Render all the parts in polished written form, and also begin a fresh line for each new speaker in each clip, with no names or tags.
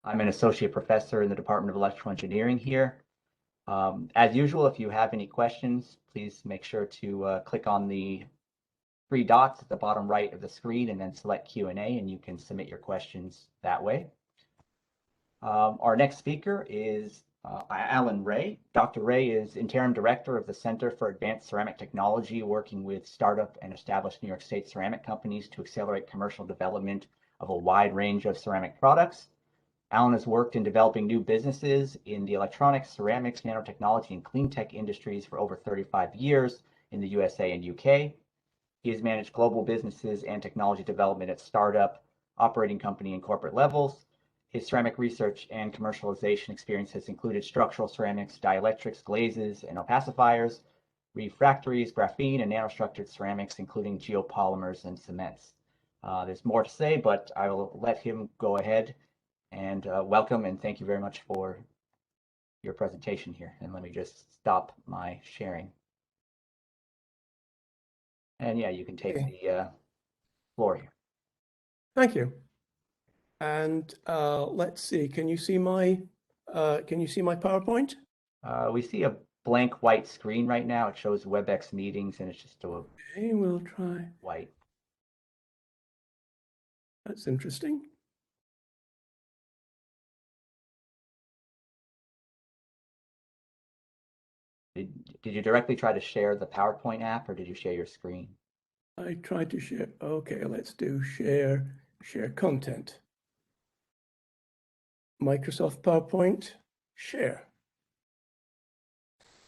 I'm an associate professor in the Department of Electrical Engineering here. As usual, if you have any questions, please make sure to click on the three dots at the bottom right of the screen and then select Q&A, and you can submit your questions that way. Our next speaker is Alan Ray. Dr. Ray is interim director of the Center for Advanced Ceramic Technology, working with startup and established New York State ceramic companies to accelerate commercial development of a wide range of ceramic products. Alan has worked in developing new businesses in the electronics, ceramics, nanotechnology, and clean tech industries for over 35 years in the USA and UK. He has managed global businesses and technology development at startup, operating company, and corporate levels. His ceramic research and commercialization experience has included structural ceramics, dielectrics, glazes, and opacifiers, refractories, graphene, and nanostructured ceramics, including geopolymers and cements. There's more to say, but I will let him go ahead. And welcome and thank you very much for your presentation here. And let me just stop my sharing. And yeah, you can take the floor here.
Thank you. And let's see. Can you see my PowerPoint?
We see a blank white screen right now. It shows WebEx meetings, and it's just a
okay, we'll try
white.
That's interesting.
Did you directly try to share the PowerPoint app, or did you share your screen?
I tried to share. Okay, let's do share content. Microsoft PowerPoint, share.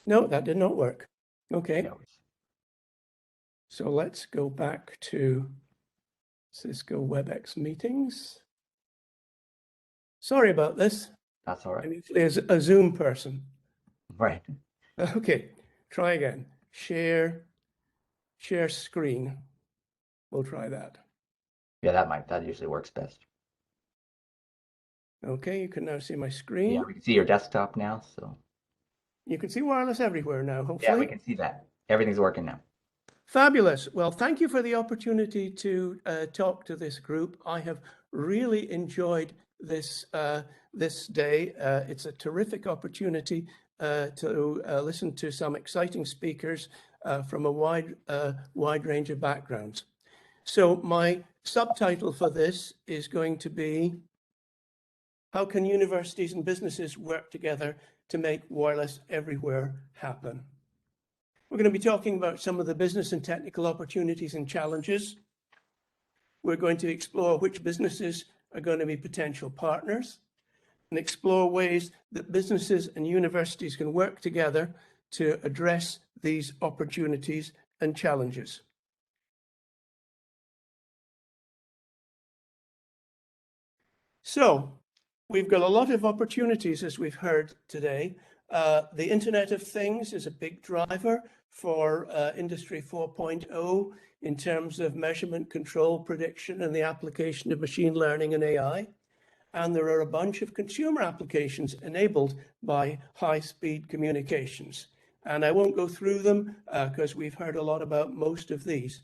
No, that did not work. Okay. No. So let's go back to Cisco WebEx meetings. Sorry about this.
That's all right.
I'm usually a Zoom person.
Right.
Okay, try again. Share screen. We'll try that.
Yeah, that usually works best.
Okay, you can now see my screen.
Yeah, we can see your desktop now, so.
You can see wireless everywhere now, hopefully.
Yeah, we can see that. Everything's working now.
Fabulous. Well, thank you for the opportunity to talk to this group. I have really enjoyed this day. It's a terrific opportunity to listen to some exciting speakers from a wide range of backgrounds. So my subtitle for this is going to be, how can universities and businesses work together to make wireless everywhere happen? We're going to be talking about some of the business and technical opportunities and challenges. We're going to explore which businesses are going to be potential partners and explore ways that businesses and universities can work together to address these opportunities and challenges. So we've got a lot of opportunities, as we've heard today. The Internet of Things is a big driver for Industry 4.0 in terms of measurement, control, prediction, and the application of machine learning and AI. And there are a bunch of consumer applications enabled by high-speed communications. And I won't go through them because we've heard a lot about most of these.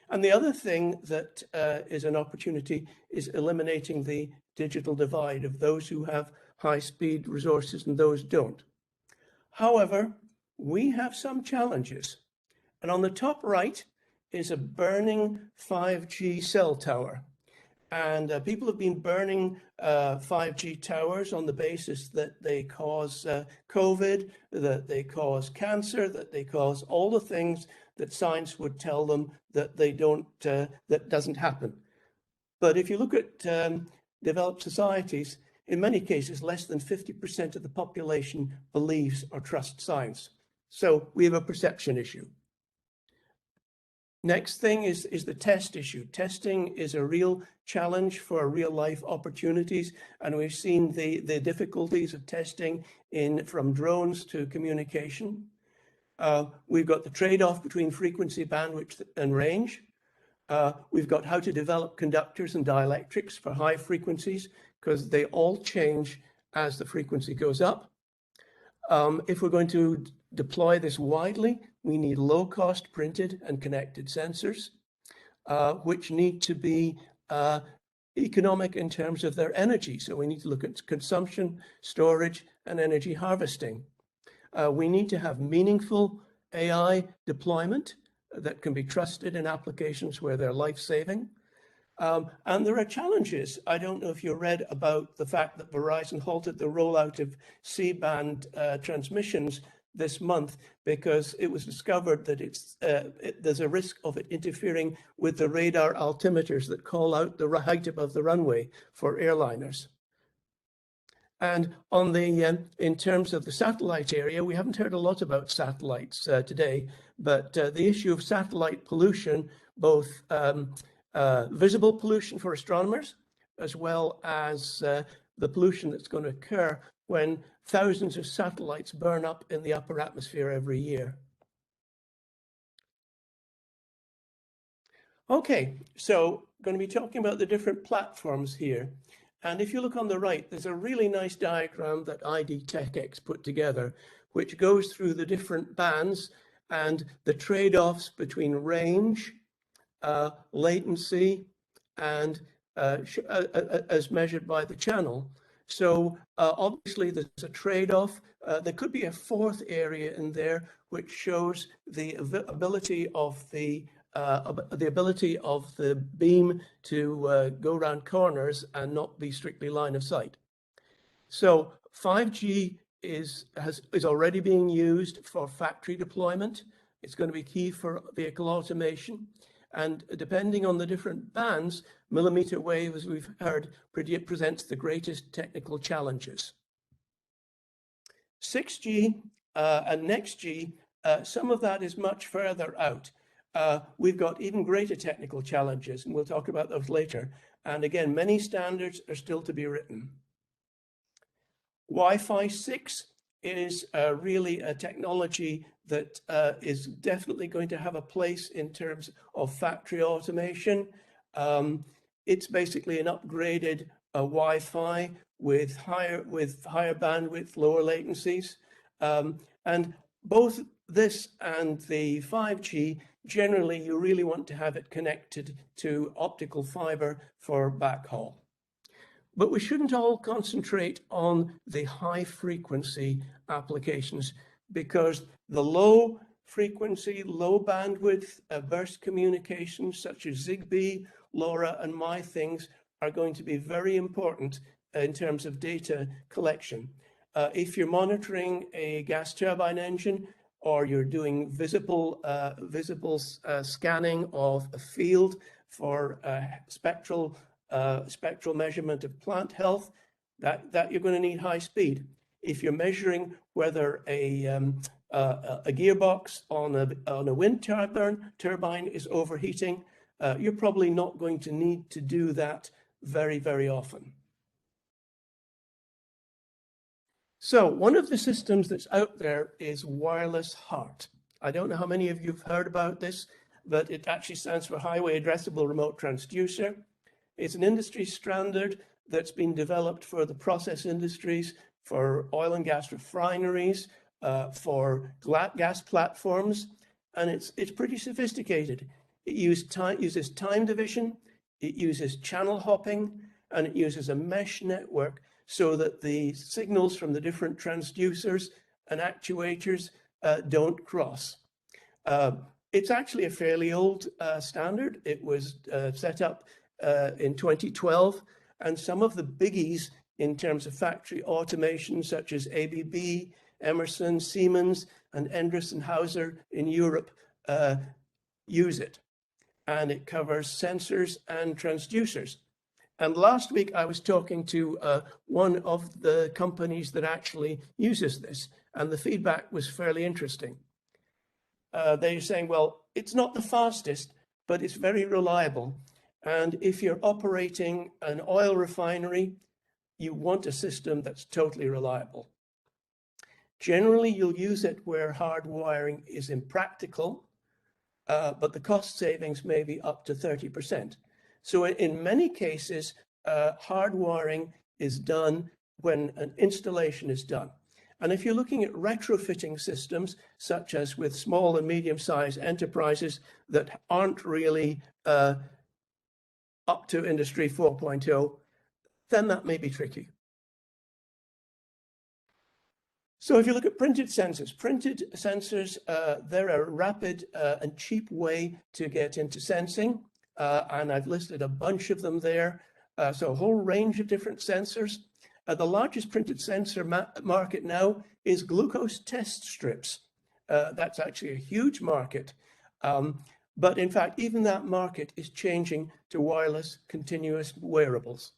And the other thing that is an opportunity is eliminating the digital divide of those who have high-speed resources and those don't. However, we have some challenges. And on the top right is a burning 5G cell tower. And people have been burning 5G towers on the basis that they cause COVID, that they cause cancer, that they cause all the things that science would tell them that they don't, that doesn't happen. But if you look at developed societies, in many cases, less than 50% of the population believes or trusts science. So we have a perception issue. Next thing is the test issue. Testing is a real challenge for real life opportunities. And we've seen the difficulties of testing from drones to communication. We've got the trade-off between frequency, bandwidth, and range. We've got how to develop conductors and dielectrics for high frequencies, because they all change as the frequency goes up. If we're going to deploy this widely, we need low-cost printed and connected sensors, which need to be economic in terms of their energy. So we need to look at consumption, storage, and energy harvesting. We need to have meaningful AI deployment that can be trusted in applications where they're life-saving. And there are challenges. I don't know if you read about the fact that Verizon halted the rollout of C-band transmissions this month because it was discovered that there's a risk of it interfering with the radar altimeters that call out the height above the runway for airliners. And on the in terms of the satellite area, we haven't heard a lot about satellites today, but the issue of satellite pollution, both visible pollution for astronomers, as well as the pollution that's going to occur when thousands of satellites burn up in the upper atmosphere every year. Okay, so going to be talking about the different platforms here. And if you look on the right, there's a really nice diagram that ID TechX put together, which goes through the different bands and the trade-offs between range, latency, and as measured by the channel. So obviously there's a trade-off. There could be a fourth area in there which shows the ability of the beam to go around corners and not be strictly line of sight. So 5G is already being used for factory deployment. It's going to be key for vehicle automation. And depending on the different bands, millimeter wave, as we've heard, presents the greatest technical challenges. 6G and next G, some of that is much further out. We've got even greater technical challenges, and we'll talk about those later. And again, many standards are still to be written. Wi-Fi 6 is really a technology that is definitely going to have a place in terms of factory automation. It's basically an upgraded Wi-Fi with higher bandwidth, lower latencies. And both this and the 5G, generally you really want to have it connected to optical fiber for backhaul. But we shouldn't all concentrate on the high frequency applications, because the low frequency, low bandwidth burst communications such as Zigbee, LoRa, and MyThings are going to be very important in terms of data collection. If you're monitoring a gas turbine engine, or you're doing visible scanning of a field for spectral measurement of plant health, that you're going to need high speed. If you're measuring whether a gearbox on a wind turbine is overheating, you're probably not going to need to do that very, very often. So one of the systems that's out there is wireless HART. I don't know how many of you have heard about this, but it actually stands for Highway Addressable Remote Transducer. It's an industry standard that's been developed for the process industries, for oil and gas refineries, for gas platforms, and it's pretty sophisticated. It uses time division, it uses channel hopping, and it uses a mesh network so that the signals from the different transducers and actuators don't cross. It's actually a fairly old standard. It was set up in 2012, and some of the biggies in terms of factory automation, such as ABB, Emerson, Siemens, and Endress & Hauser in Europe, use it. And it covers sensors and transducers. And last week, I was talking to one of the companies that actually uses this, and the feedback was fairly interesting. They're saying, well, it's not the fastest, but it's very reliable. And if you're operating an oil refinery, you want a system that's totally reliable. Generally, you'll use it where hard wiring is impractical, but the cost savings may be up to 30%. So in many cases, hard wiring is done when an installation is done. And if you're looking at retrofitting systems, such as with small and medium-sized enterprises that aren't really up to Industry 4.0, then that may be tricky. So if you look at printed sensors, they're a rapid and cheap way to get into sensing. And I've listed a bunch of them there. So a whole range of different sensors. The largest printed sensor market now is glucose test strips. That's actually a huge market. But in fact, even that market is changing to wireless continuous wearables.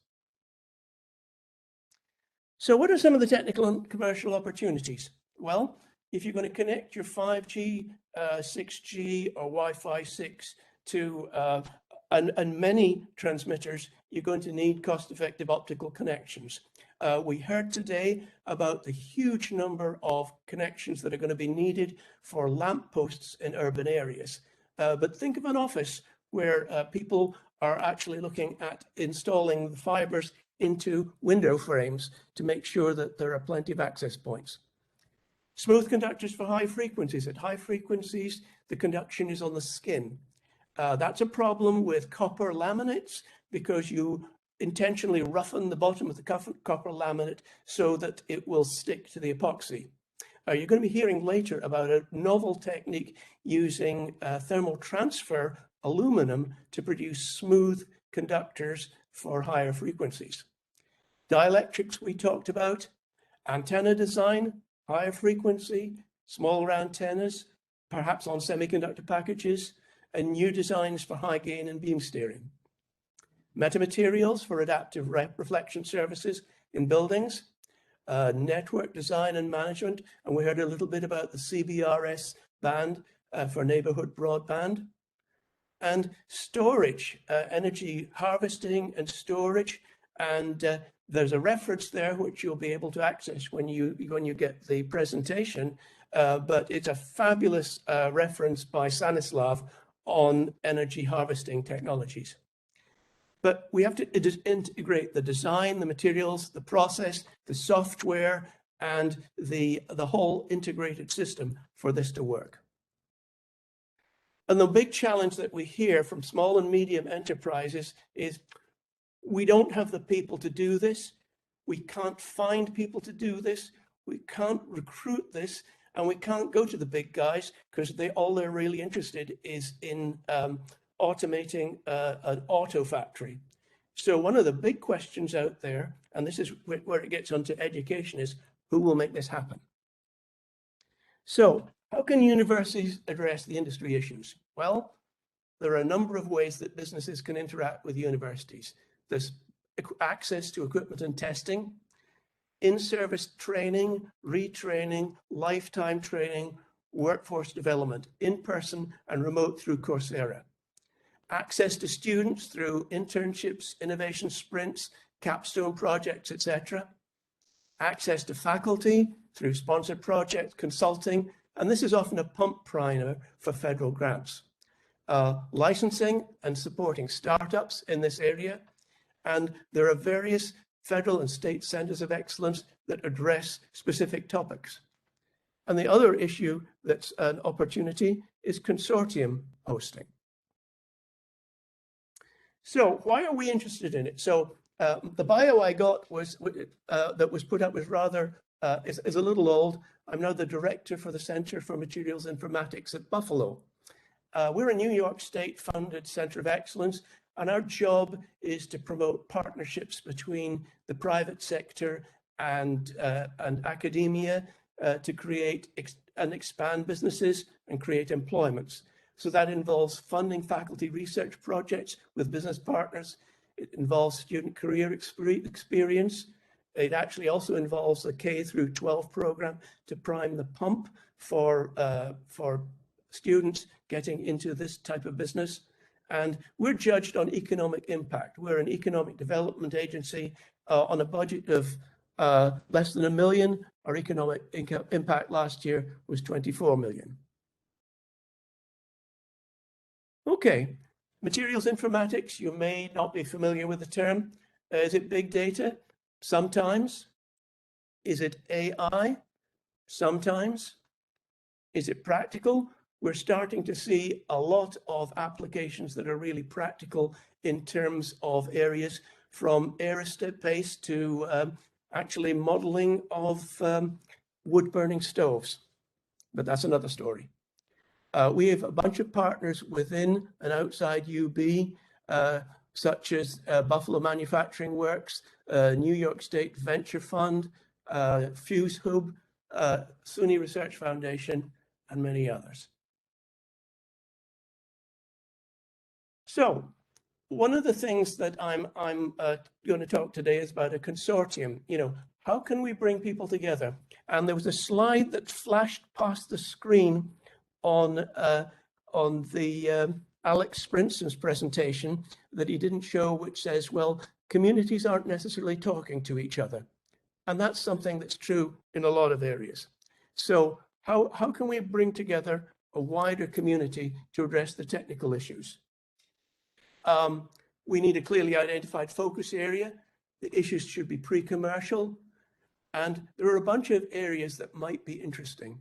So what are some of the technical and commercial opportunities? Well, if you're going to connect your 5G, 6G or Wi-Fi 6 to and many transmitters, you're going to need cost-effective optical connections. We heard today about the huge number of connections that are going to be needed for lampposts in urban areas. But think of an office where people are actually looking at installing the fibers into window frames to make sure that there are plenty of access points. Smooth conductors for high frequencies. At high frequencies, the conduction is on the skin. That's a problem with copper laminates because you intentionally roughen the bottom of the copper laminate so that it will stick to the epoxy. You're going to be hearing later about a novel technique using thermal transfer aluminum to produce smooth conductors for higher frequencies. Dielectrics we talked about, antenna design, higher frequency, smaller antennas, perhaps on semiconductor packages, and new designs for high gain and beam steering. Metamaterials for adaptive reflection services in buildings, network design and management, and we heard a little bit about the CBRS band for neighborhood broadband, and storage, energy harvesting and storage, and there's a reference there which you'll be able to access when you get the presentation, but it's a fabulous reference by Stanislav on energy harvesting technologies. But we have to integrate the design, the materials, the process, the software, and the whole integrated system for this to work. And the big challenge that we hear from small and medium enterprises is we don't have the people to do this. We can't find people to do this. We can't recruit this, and we can't go to the big guys because all they're really interested is in automating an auto factory. So one of the big questions out there, and this is where it gets onto education, is who will make this happen? So how can universities address the industry issues? Well, there are a number of ways that businesses can interact with universities. There's access to equipment and testing, in-service training, retraining, lifetime training, workforce development, in-person and remote through Coursera. Access to students through internships, innovation sprints, capstone projects, etc. Access to faculty through sponsored projects, consulting, and this is often a pump primer for federal grants. Licensing and supporting startups in this area. And there are various federal and state centers of excellence that address specific topics. And the other issue that's an opportunity is consortium hosting. So why are we interested in it? So the bio I got was that was put up was rather is a little old. I'm now the director for the Center for Materials Informatics at Buffalo. We're a New York State funded center of excellence, and our job is to promote partnerships between the private sector and academia to create and expand businesses and create employments. So that involves funding faculty research projects with business partners. It involves student career experience. It actually also involves a K through 12 program to prime the pump for students getting into this type of business. And we're judged on economic impact. We're an economic development agency on a budget of less than $1 million. Our economic impact last year was 24 million. Okay, materials informatics, you may not be familiar with the term. Is it big data? Sometimes. Is it AI? Sometimes. Is it practical? We're starting to see a lot of applications that are really practical in terms of areas from aerospace to actually modeling of wood-burning stoves. But that's another story. We have a bunch of partners within and outside UB, such as Buffalo Manufacturing Works, New York State Venture Fund, Fuse Hub, SUNY Research Foundation, and many others. So one of the things that I'm going to talk today is about a consortium. You know, how can we bring people together? And there was a slide that flashed past the screen on the Alex Sprinson's presentation that he didn't show, which says, well, communities aren't necessarily talking to each other. And that's something that's true in a lot of areas. So how can we bring together a wider community to address the technical issues? We need a clearly identified focus area. The issues should be pre-commercial. And there are a bunch of areas that might be interesting.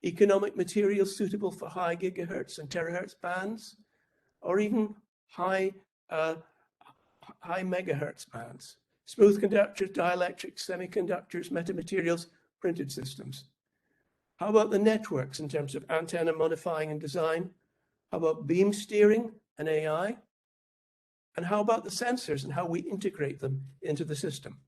Economic materials suitable for high gigahertz and terahertz bands, or even high megahertz bands. Smooth conductors, dielectrics, semiconductors, metamaterials, printed systems. How about the networks in terms of antenna modifying and design? How about beam steering and AI? And how about the sensors and how we integrate them into the system?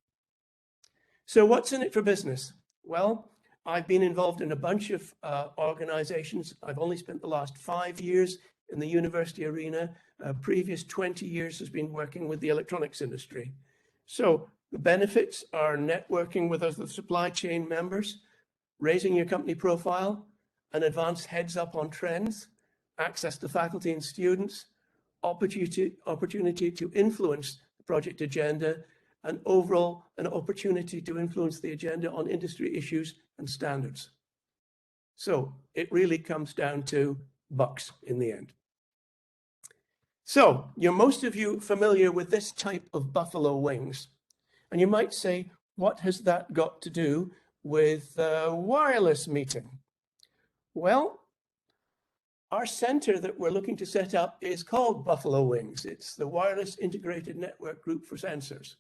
So what's in it for business? Well, I've been involved in a bunch of organizations. I've only spent the last 5 years in the university arena. Previous 20 years has been working with the electronics industry. So the benefits are networking with other supply chain members, raising your company profile, an advanced heads up on trends, access to faculty and students, opportunity to influence the project agenda, and overall an opportunity to influence the agenda on industry issues and standards. So it really comes down to bucks in the end. So most of you familiar with this type of buffalo wings. And you might say, what has that got to do with wireless meeting? Well, our center that we're looking to set up is called Buffalo Wings. It's the Wireless Integrated Network Group for Sensors.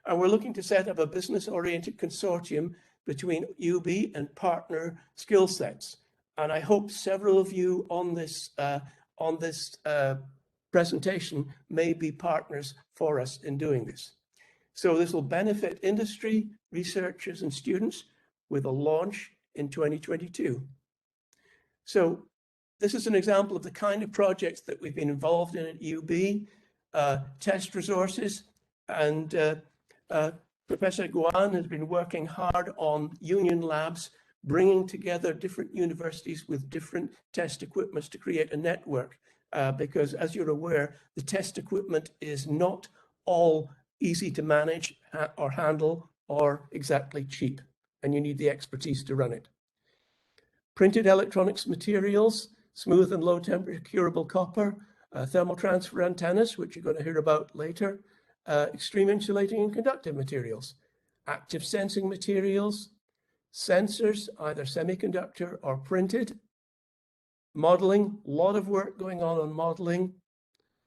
And we're looking to set up a business-oriented consortium between UB and partner skill sets. And I hope several of you on this presentation may be partners for us in doing this. So this will benefit industry, researchers, and students with a launch in 2022. So this is an example of the kind of projects that we've been involved in at UB, test resources, and Professor Guan has been working hard on union labs, bringing together different universities with different test equipments to create a network. Because as you're aware, the test equipment is not all easy to manage or handle or exactly cheap, and you need the expertise to run it. Printed electronics materials, smooth and low temperature curable copper, thermal transfer antennas, which you're going to hear about later, extreme insulating and conductive materials, active sensing materials, sensors, either semiconductor or printed, modeling, a lot of work going on modeling,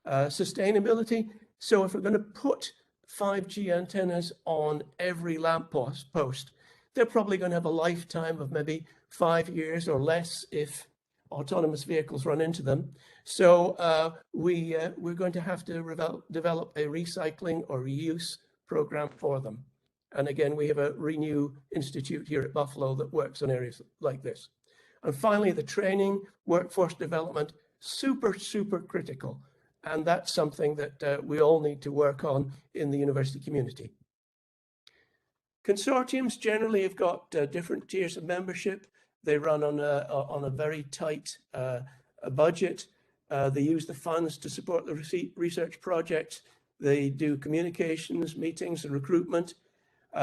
sustainability. So if we're going to put 5G antennas on every lamppost, they're probably going to have a lifetime of maybe 5 years or less if autonomous vehicles run into them. So we're going to have to develop a recycling or reuse program for them. And again, we have a Renew Institute here at Buffalo that works on areas like this. And finally, the training, workforce development, super, super critical. And that's something that we all need to work on in the university community. Consortiums generally have got different tiers of membership. They run on a very tight budget. They use the funds to support the research projects. They do communications, meetings, and recruitment.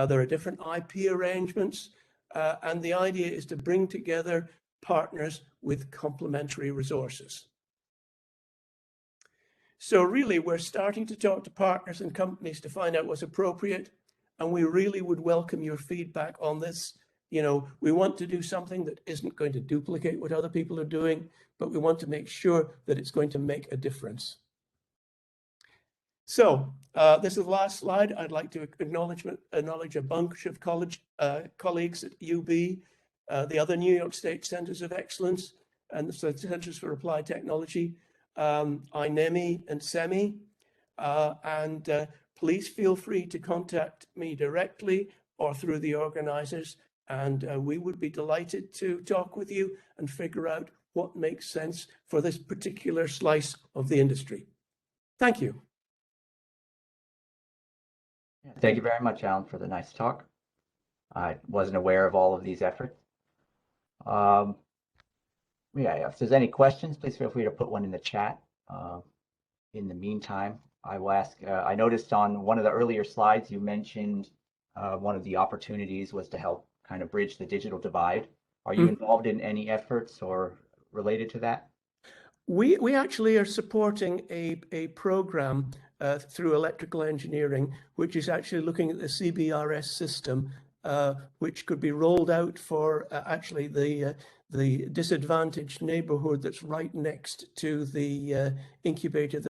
There are different IP arrangements. And the idea is to bring together partners with complementary resources. So really, we're starting to talk to partners and companies to find out what's appropriate. And we really would welcome your feedback on this. We want to do something that isn't going to duplicate what other people are doing, but we want to make sure that it's going to make a difference. So this is the last slide. I'd like to acknowledge a bunch of college colleagues at UB, the other New York State Centers of Excellence, and the Centers for Applied Technology, INEMI and SEMI. Please feel free to contact me directly or through the organizers, and we would be delighted to talk with you and figure out what makes sense for this particular slice of the industry. Thank you.
Thank you very much, Alan, for the nice talk. I wasn't aware of all of these efforts. Yeah, if there's any questions, please feel free to put one in the chat. In the meantime, I will ask, I noticed on one of the earlier slides, you mentioned one of the opportunities was to help kind of bridge the digital divide. Are you involved in any efforts or related to that?
We actually are supporting a program through electrical engineering, which is actually looking at the CBRS system, which could be rolled out for actually the disadvantaged neighborhood that's right next to the incubator